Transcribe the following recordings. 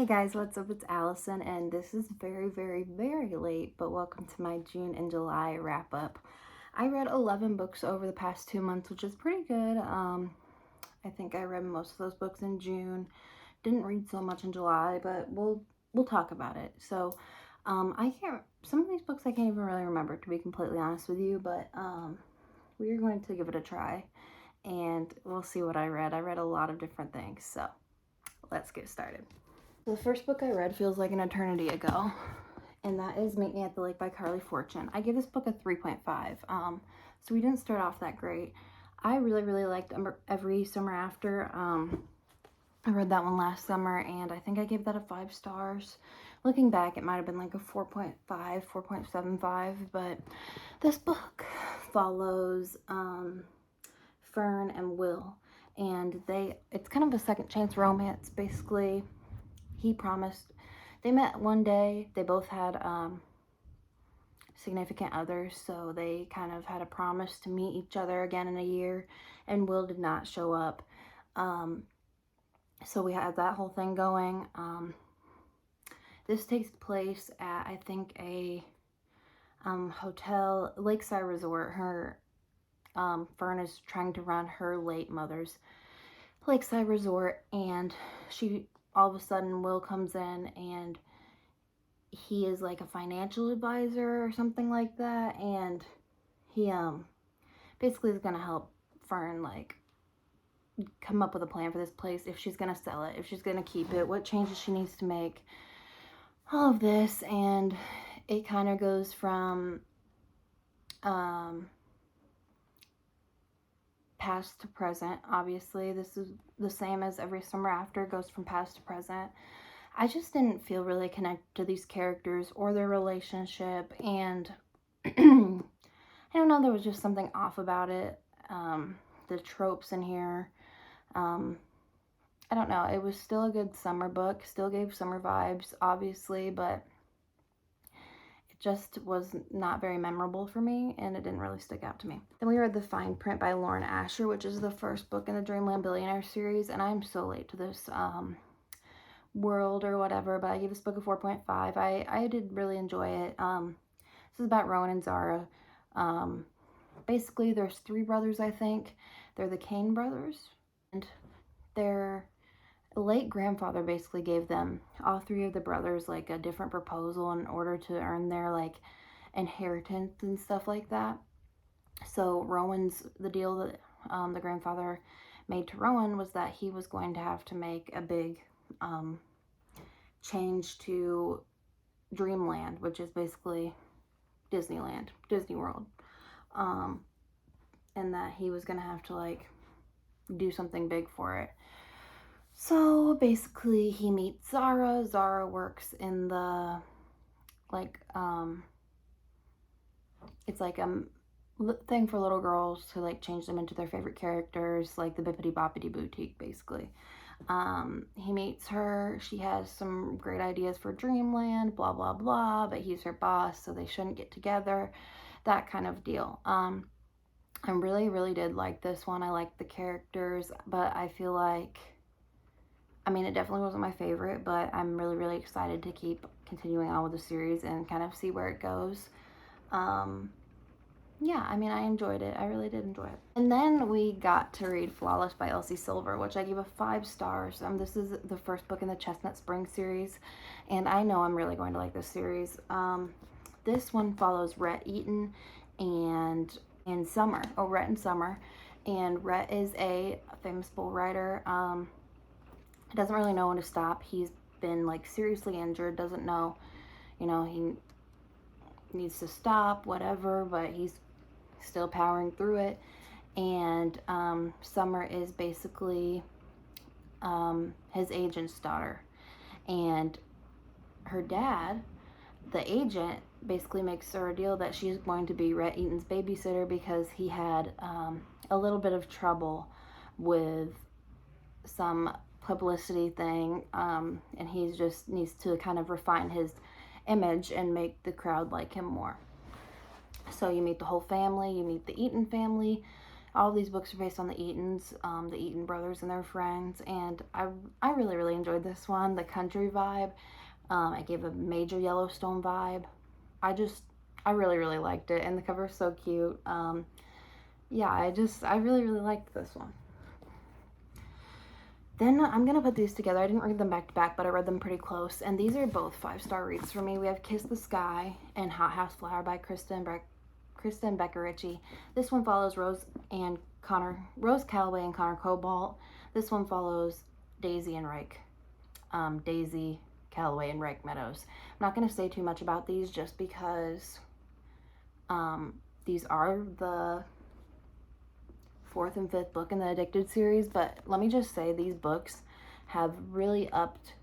Hey guys, what's up? It's Allison, and this is very, very, very late, but welcome to my June and July wrap up. I read 11 books over the past 2 months, which is pretty good. I think I read most of those books in June. Didn't read so much in July, but we'll talk about it. So, I can't. Some of these books I can't even really remember, to be completely honest with you. But we are going to give it a try, and we'll see what I read. I read a lot of different things, so let's get started. The first book I read feels like an eternity ago, and that is Meet Me at the Lake by Carly Fortune. I give this book a 3.5. So we didn't start off that great. I really, really liked Every Summer After. I read that one last summer, and I think I gave that a 5 stars. Looking back, it might have been like a 4.5, 4.75, but this book follows Fern and Will, and it's kind of a second chance romance, basically. He promised, they met one day, they both had significant others, so they kind of had a promise to meet each other again in a year, and Will did not show up. So we had that whole thing going. This takes place at, I think, a hotel, Lakeside Resort. Fern is trying to run her late mother's Lakeside Resort, and all of a sudden Will comes in, and he is like a financial advisor or something like that, and he basically is gonna help Fern like come up with a plan for this place, if she's gonna sell it, if she's gonna keep it, what changes she needs to make, all of this. And it kind of goes from past to present. Obviously, this is the same as Every Summer After, goes from past to present. I just didn't feel really connected to these characters or their relationship, and I don't know, there was just something off about it. The tropes in here, I don't know, it was still a good summer book, still gave summer vibes, obviously, but just was not very memorable for me, and it didn't really stick out to me. Then we read The Fine Print by Lauren Asher, which is the first book in the Dreamland Billionaire series, and I'm so late to this world or whatever, but I gave this book a 4.5. I did really enjoy it. This is about Rowan and Zara. Basically, there's 3 brothers, I think. They're the Kane brothers, and their late grandfather basically gave them, all 3 of the brothers, like a different proposal in order to earn their like inheritance and stuff like that. So the deal that the grandfather made to Rowan was that he was going to have to make a big change to Dreamland, which is basically Disneyland, Disney World, and that he was gonna have to like do something big for it. So basically he meets Zara. Zara works in the like it's like a thing for little girls to like change them into their favorite characters, like the Bippity Boppity Boutique, basically. He meets her. She has some great ideas for Dreamland, blah blah blah, but he's her boss, so they shouldn't get together, that kind of deal. I really did like this one. I liked the characters, but I feel like, I mean, it definitely wasn't my favorite, but I'm really excited to keep continuing on with the series and kind of see where it goes. Yeah, I mean, I enjoyed it. I really did enjoy it. And then we got to read Flawless by Elsie Silver, which I gave a 5 stars. This is the first book in the Chestnut Spring series, and I know I'm really going to like this series. This one follows Rhett Eaton and Summer. Oh, Rhett and Summer. And Rhett is a famous bull rider. He doesn't really know when to stop. He's been like seriously injured, doesn't know, he needs to stop, whatever, but he's still powering through it. And Summer is basically his agent's daughter, and her dad, the agent, basically makes her a deal that she's going to be Rhett Eaton's babysitter because he had a little bit of trouble with some publicity thing, and he just needs to kind of refine his image and make the crowd like him more. So you meet the whole family. You meet the Eaton family. All of these books are based on the Eatons, the Eaton brothers and their friends, and I really, really enjoyed this one. The country vibe, it gave a major Yellowstone vibe. I really, really liked it, and the cover is so cute. Yeah, I really, really liked this one. Then I'm going to put these together. I didn't read them back to back, but I read them pretty close. And these are both 5-star reads for me. We have Kiss the Sky and Hot House Flower by Kristen Becker Ritchie. This one follows Rose Calloway and Connor Cobalt. This one follows Daisy and Reich. Daisy, Calloway, and Reich Meadows. I'm not going to say too much about these just because these are the 4th and 5th book in the Addicted series, but let me just say these books have really upped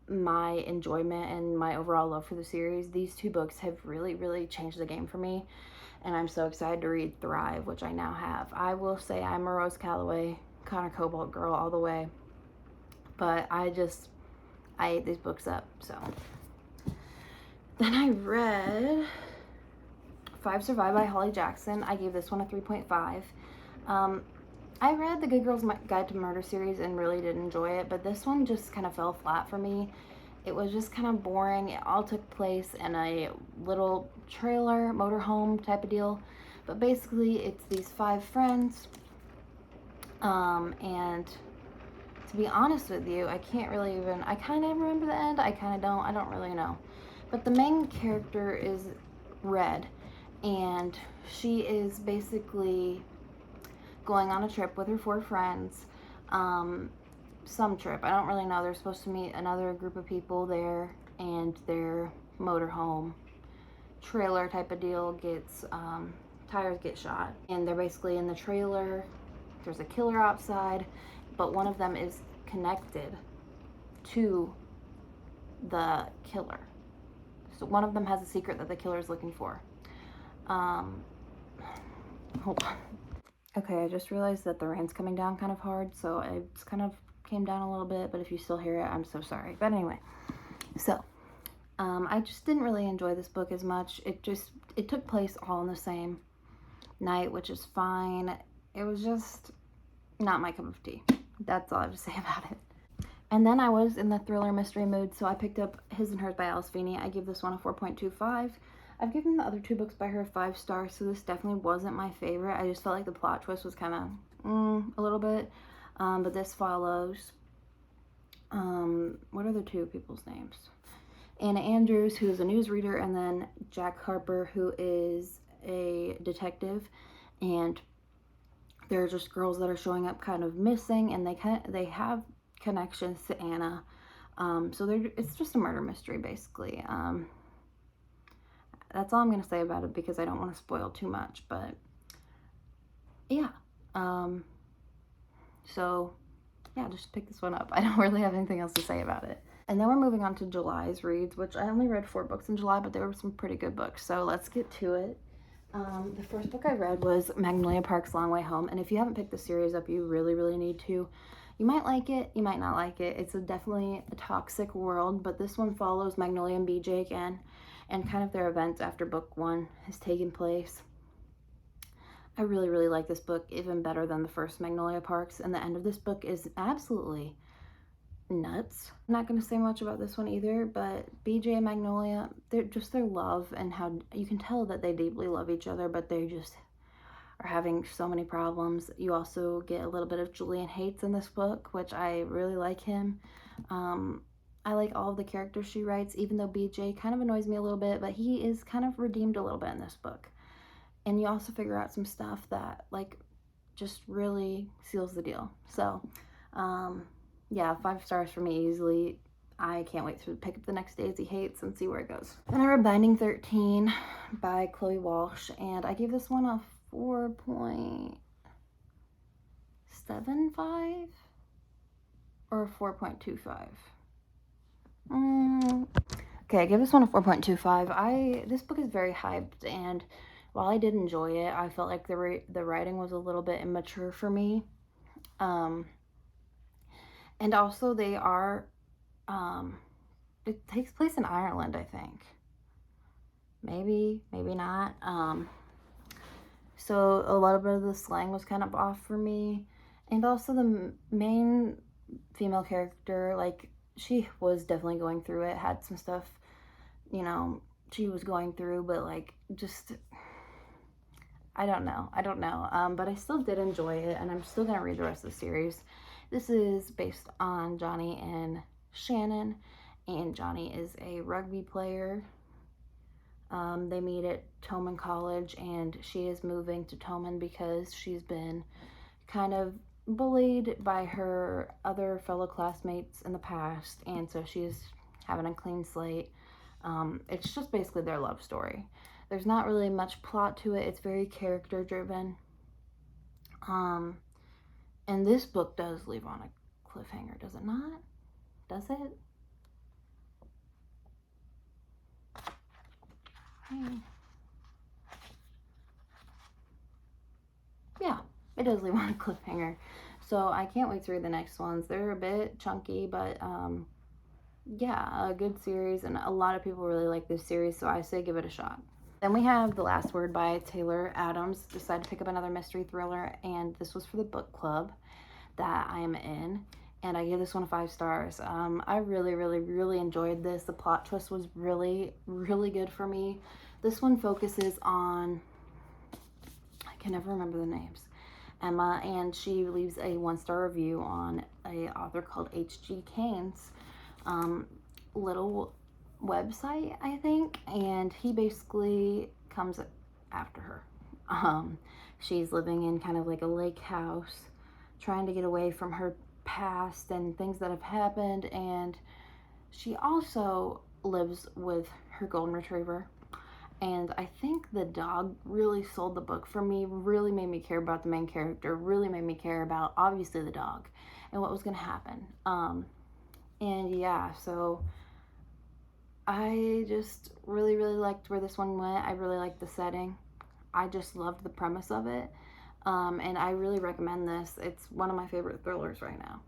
my enjoyment and my overall love for the series. These 2 books have really, really changed the game for me, and I'm so excited to read Thrive, which I now have. I will say I'm a Rose Calloway, Connor Cobalt girl all the way, but I ate these books up. So then I read 5 Survive by Holly Jackson. I gave this one a 3.5. I read the Good Girls Guide to Murder series and really did enjoy it, but this one just kind of fell flat for me. It was just kind of boring. It all took place in a little trailer, motorhome type of deal. But basically, it's these 5 friends. And to be honest with you, I can't really even, I kind of remember the end. I kind of don't. I don't really know. But the main character is Red. And she is basically going on a trip with her 4 friends. Some trip, I don't really know. They're supposed to meet another group of people there, and their motorhome trailer type of deal gets, tires get shot. And they're basically in the trailer. There's a killer outside, but one of them is connected to the killer. So one of them has a secret that the killer is looking for. Hold on. Okay, I just realized that the rain's coming down kind of hard, so it's kind of came down a little bit, but if you still hear it, I'm so sorry. But anyway, so I just didn't really enjoy this book as much. It took place all in the same night, which is fine. It was just not my cup of tea. That's all I have to say about it. And then I was in the thriller mystery mood, so I picked up His and Hers by Alice Feeney. I give this one a 4.25. I've given the other 2 books by her 5 stars, so this definitely wasn't my favorite. I just felt like the plot twist was kind of a little bit. But this follows, what are the 2 people's names? Anna Andrews, who is a newsreader, and then Jack Harper, who is a detective. And they're just girls that are showing up kind of missing, and they have connections to Anna. So it's just a murder mystery, basically. That's all I'm going to say about it because I don't want to spoil too much, but yeah. So yeah, just pick this one up. I don't really have anything else to say about it. And then we're moving on to July's reads, which I only read 4 books in July, but there were some pretty good books. So let's get to it. The first book I read was Magnolia Park's Long Way Home. And if you haven't picked the series up, you really, really need to. You might like it, you might not like it. It's definitely a toxic world, but this one follows Magnolia and BJ again, and kind of their events after book 1 has taken place. I really, really like this book even better than the first Magnolia Parks, and the end of this book is absolutely nuts. I'm not going to say much about this one either, but BJ and Magnolia, they're just their love and how you can tell that they deeply love each other, but they just are having so many problems. You also get a little bit of Julian Hates in this book, which I really like him. I like all of the characters she writes, even though BJ kind of annoys me a little bit, but he is kind of redeemed a little bit in this book. And you also figure out some stuff that, like, just really seals the deal. So, yeah, 5 stars for me easily. I can't wait to pick up the next Daisy Hates and see where it goes. Then I read Binding 13 by Chloe Walsh, and I gave this one a 4.75 or a 4.25. Okay, I give this one a 4.25. This book is very hyped, and while I did enjoy it, I felt like the writing was a little bit immature for me. And also they are, it takes place in Ireland, I think. Maybe not. So a little bit of the slang was kind of off for me. And also the main female character, like, she was definitely going through it, had some stuff, you know, she was going through, but like, just, I don't know. But I still did enjoy it, and I'm still gonna read the rest of the series. This is based on Johnny and Shannon, and Johnny is a rugby player. They meet at Toman College, and she is moving to Toman because she's been kind of bullied by her other fellow classmates in the past, and so she's having a clean slate. It's just basically their love story. There's not really much plot to it. It's very character driven. And this book does leave on a cliffhanger, does it not? Does it? Yeah, it does leave on a cliffhanger. So I can't wait to read the next ones. They're a bit chunky, but yeah, a good series, and a lot of people really like this series, so I say give it a shot. Then we have The Last Word by Taylor Adams. Decided to pick up another mystery thriller, and this was for the book club that I am in, and I give this one 5 stars. I really enjoyed this. The plot twist was really good for me. This one focuses on, I can never remember the names, Emma, and she leaves a 1-star review on a author called H.G. Cain's little website, I think, and he basically comes after her. She's living in kind of like a lake house, trying to get away from her past and things that have happened, and she also lives with her golden retriever. And I think the dog really sold the book for me, really made me care about the main character, really made me care about, obviously, the dog and what was going to happen. And yeah, so I just really liked where this one went. I really liked the setting. I just loved the premise of it. And I really recommend this. It's one of my favorite thrillers right now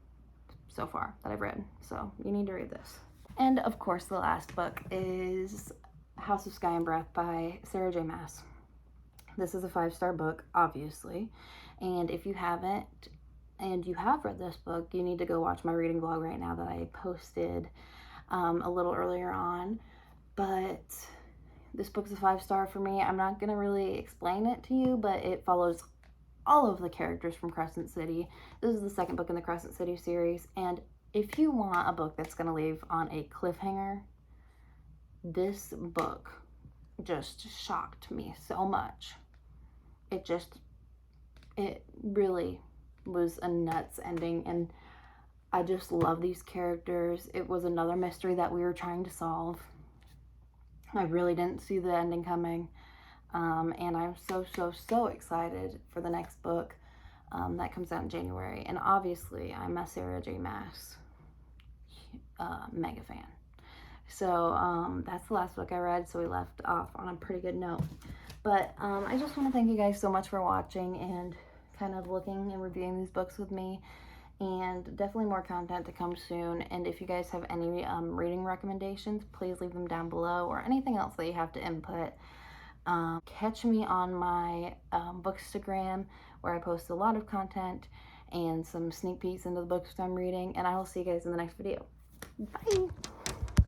so far that I've read. So you need to read this. And of course, the last book is House of Sky and Breath by Sarah J. Maas. This is a 5-star book, obviously. And if you haven't, and you have read this book, you need to go watch my reading vlog right now that I posted a little earlier on. But this book's a 5-star for me. I'm not going to really explain it to you, but it follows all of the characters from Crescent City. This is the second book in the Crescent City series, and if you want a book that's going to leave on a cliffhanger, this book just shocked me so much. It really was a nuts ending, and I just love these characters. It was another mystery that we were trying to solve. I really didn't see the ending coming. And I'm so excited for the next book that comes out in January. And obviously, I'm a Sarah J. Maas mega fan. So that's the last book I read, so we left off on a pretty good note. But I just want to thank you guys so much for watching and kind of looking and reviewing these books with me. And definitely more content to come soon. And if you guys have any reading recommendations, please leave them down below, or anything else that you have to input. Catch me on my Bookstagram, where I post a lot of content and some sneak peeks into the books I'm reading, and I will see you guys in the next video. Bye!